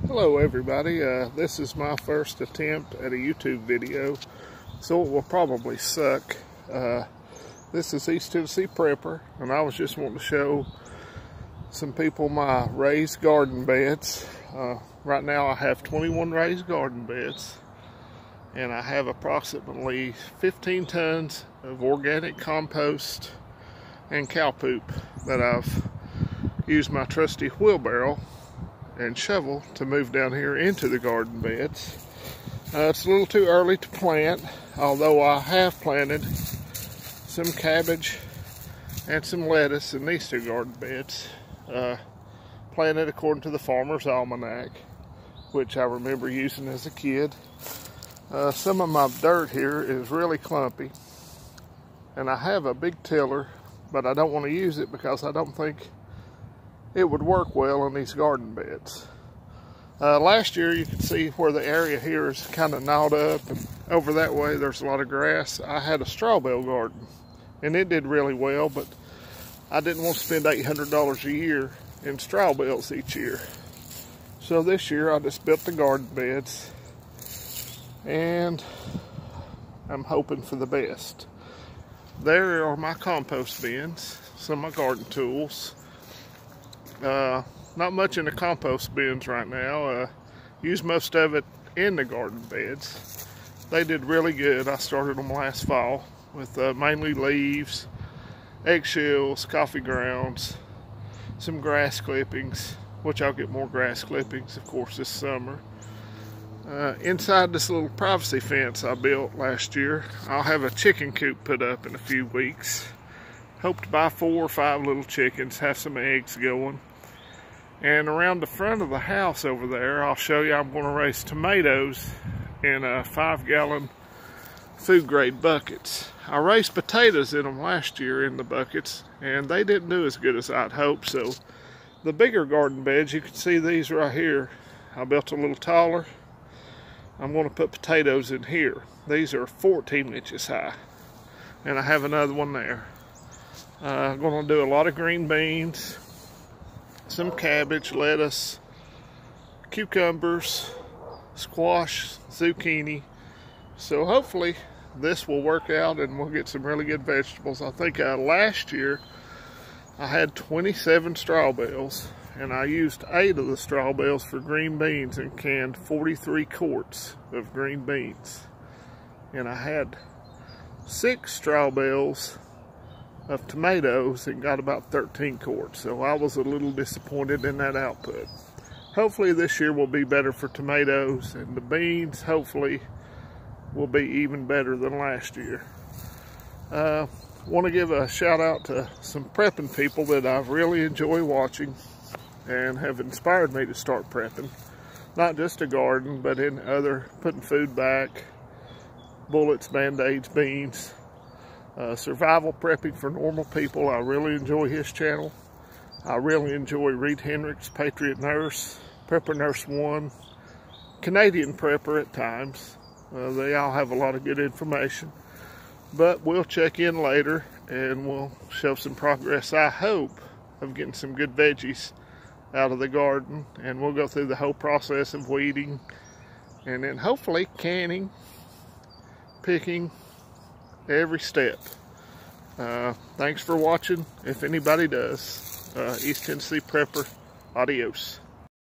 Hello everybody, this is my first attempt at a YouTube video, so it will probably suck. This is East Tennessee Prepper, and I was just wanting to show some people my raised garden beds. Right now I have 21 raised garden beds, and I have approximately 15 tons of organic compost and cow poop that I've used my trusty wheelbarrow and shovel to move down here into the garden beds. It's a little too early to plant, although I have planted some cabbage and some lettuce in these two garden beds. Planted according to the Farmer's Almanac, which I remember using as a kid. Some of my dirt here is really clumpy, and I have a big tiller, but I don't want to use it because I don't think it would work well in these garden beds. Last year you can see where the area here is kind of gnawed up, and over that way there's a lot of grass. I had a straw bale garden and it did really well, but I didn't want to spend $800 a year in straw bales each year. So this year I just built the garden beds, and I'm hoping for the best. There are my compost bins, some of my garden tools. Not much in the compost bins right now. Use most of it in the garden beds. They did really good. I started them last fall with mainly leaves, eggshells, coffee grounds, some grass clippings, which I'll get more grass clippings, of course, this summer. Inside this little privacy fence I built last year, I'll have a chicken coop put up in a few weeks. Hope to buy 4 or 5 little chickens, have some eggs going. And around the front of the house over there, I'll show you, I'm going to raise tomatoes in 5-gallon food grade buckets. I raised potatoes in them last year in the buckets, and they didn't do as good as I'd hoped. So the bigger garden beds, you can see these right here, I built a little taller. I'm going to put potatoes in here. These are 14 inches high, and I have another one there. I'm going to do a lot of green beans, some cabbage, lettuce, cucumbers, squash, zucchini. So hopefully this will work out and we'll get some really good vegetables. I think last year I had 27 straw bales, and I used 8 of the straw bales for green beans and canned 43 quarts of green beans. And I had 6 straw bales of tomatoes and got about 13 quarts, so I was a little disappointed in that output. Hopefully this year will be better for tomatoes, and the beans hopefully will be even better than last year. Want to give a shout out to some prepping people that I really enjoy watching and have inspired me to start prepping. Not just a garden, but in other, putting food back, bullets, band-aids, beans. Survival prepping for normal people. I really enjoy his channel. I really enjoy Reed Henrich's Patriot Nurse, Prepper Nurse 1, Canadian Prepper at times. They all have a lot of good information. But we'll check in later and we'll show some progress, I hope, of getting some good veggies out of the garden. And we'll go through the whole process of weeding and then hopefully canning, picking, every step. Thanks for watching. If anybody does, East Tennessee Prepper, adios.